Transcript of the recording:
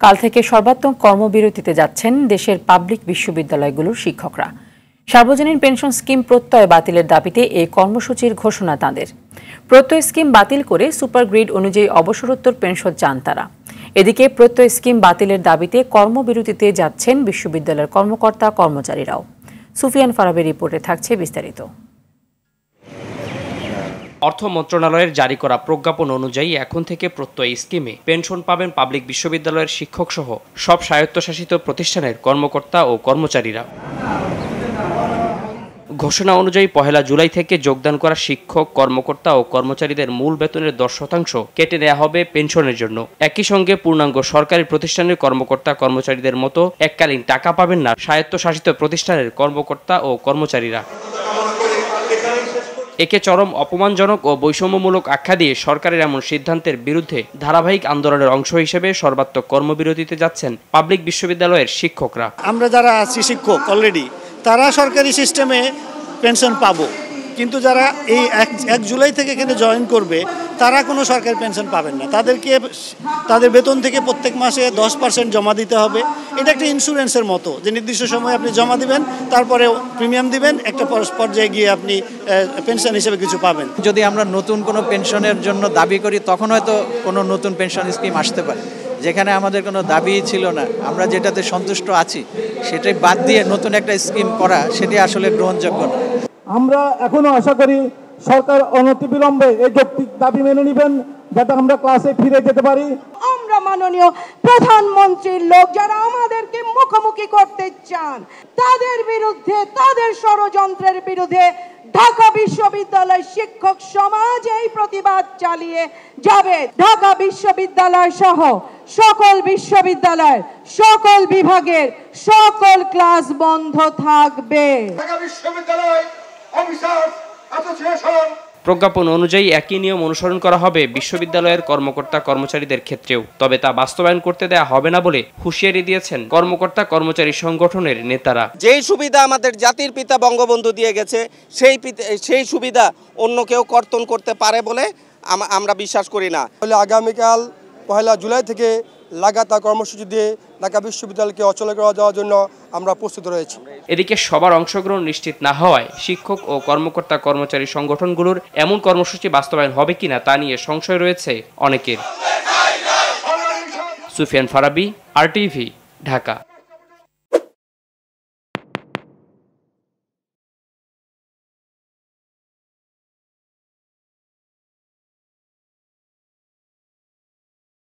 কাল থেকে সর্বাত্মক কর্মবিরতিতে যাচ্ছেন দেশের পাবলিক বিশ্ববিদ্যালয়গুলোর শিক্ষকরা। সার্বজনীন পেনশন স্কিম প্রত্যয় বাতিলের দাবিতে এই কর্মসূচির ঘোষণা তাঁদের। প্রত্যয় স্কিম বাতিল করে সুপার গ্রিড অনুযায়ী অবসরোত্তর পেনশন চান তারা। এদিকে প্রত্যয় স্কিম বাতিলের দাবিতে কর্মবিরতিতে যাচ্ছেন বিশ্ববিদ্যালয়ের কর্মকর্তা কর্মচারীরাও। সুফিয়ান ফারাবের রিপোর্টে থাকছে বিস্তারিত। অর্থ মন্ত্রণালয়ের জারি করা প্রজ্ঞাপন অনুযায়ী এখন থেকে প্রত্যয় স্কিমে পেনশন পাবেন পাবলিক বিশ্ববিদ্যালয়ের শিক্ষক সহ সব স্বায়ত্তশাসিত প্রতিষ্ঠানের কর্মকর্তা ও কর্মচারীরা। ঘোষণা অনুযায়ী 1 জুলাই থেকে যোগদান করা শিক্ষক, কর্মকর্তা ও কর্মচারীদের মূল বেতনের 10% কেটে নেওয়া হবে পেনশনের জন্য। একই সঙ্গে পূর্ণাঙ্গ সরকারি প্রতিষ্ঠানের কর্মকর্তা কর্মচারীদের মতো এককালীন টাকা পাবেন না স্বায়ত্তশাসিত প্রতিষ্ঠানের কর্মকর্তা ও কর্মচারীরা। একে চরম অপমানজনক ও বৈষম্যমূলক আখ্যা দিয়ে সরকারের এমন সিদ্ধান্তের বিরুদ্ধে ধারাবাহিক আন্দোলনের অংশ হিসেবে সর্বাত্মক কর্মবিরতিতে যাচ্ছেন পাবলিক বিশ্ববিদ্যালয়ের শিক্ষকরা। আমরা যারা আছি শিক্ষক অলরেডি, তারা সরকারি সিস্টেমে পেনশন পাবো, কিন্তু যারা এই 1 জুলাই থেকে এখানে জয়েন করবে তারা কোনো সরকারি পেনশন পাবেন না। তাদেরকে তাদের বেতন থেকে প্রত্যেক মাসে 10% জমা দিতে হবে। এটা একটা ইন্স্যুরেন্সের মতো, যে নির্দিষ্ট সময় আপনি জমা দিবেন, তারপরে প্রিমিয়াম দিবেন, একটা পর্যায়ে গিয়ে আপনি পেনশন হিসেবে কিছু পাবেন। যদি আমরা নতুন কোনো পেনশনের জন্য দাবি করি, তখন হয়তো কোনো নতুন পেনশন স্কিম আসতে পারে। যেখানে আমাদের কোনো দাবি ছিল না, আমরা যেটাতে সন্তুষ্ট আছি সেটাই বাদ দিয়ে নতুন একটা স্কিম করা, সেটি আসলে গ্রহণযোগ্য না। আমরা এখনো আশা করি সরকার অনতিবিলম্বে এই যৌক্তিক দাবি মেনে নেবেন, যাতে আমরা ক্লাসে ফিরে যেতে পারি। আমরা মাননীয় প্রধানমন্ত্রীর লোক যারা আমাদেরকে মুখোমুখি করতে চান, তাদের বিরুদ্ধে, তাদের ষড়যন্ত্রের বিরুদ্ধে ঢাকা বিশ্ববিদ্যালয় শিক্ষক সমাজ এই প্রতিবাদ চালিয়ে যাবে। ঢাকা বিশ্ববিদ্যালয় সহ সকল বিশ্ববিদ্যালয়, সকল বিভাগের সকল ক্লাস বন্ধ থাকবে। ঢাকা বিশ্ববিদ্যালয় অফিসার্স অ্যাসোসিয়েশন প্রজ্ঞাপন অনুযায়ী একই নিয়ম অনুসরণ করা হবে বিশ্ববিদ্যালয়ের কর্মকর্তা কর্মচারীদের ক্ষেত্রেও, তবে তা বাস্তবায়ন করতে দেয়া হবে না বলে হুঁশিয়ারি দিয়েছেন কর্মকর্তা কর্মচারী সংগঠনের নেতারা। যেই সুবিধা আমাদের জাতির পিতা বঙ্গবন্ধু দিয়ে গেছে, সেই সুবিধা অন্য কেউ কর্তন করতে পারে বলে আমরা বিশ্বাস করি না। আগামীকাল 1 জুলাই থেকে লাগাতার কর্মসূচি দিয়ে ঢাকা বিশ্ববিদ্যালয়কে অচল করা যাওয়ার জন্য আমরা প্রস্তুত রয়েছি। এদিকে সবার অংশগ্রহণ নিশ্চিত না হওয়ায় শিক্ষক ও কর্মকর্তা কর্মচারী সংগঠনগুলোর এমন কর্মসূচি বাস্তবায়ন হবে কিনা তা নিয়ে সংশয় রয়েছে অনেকের। সুফিয়ান ফারাবি, RTV, ঢাকা।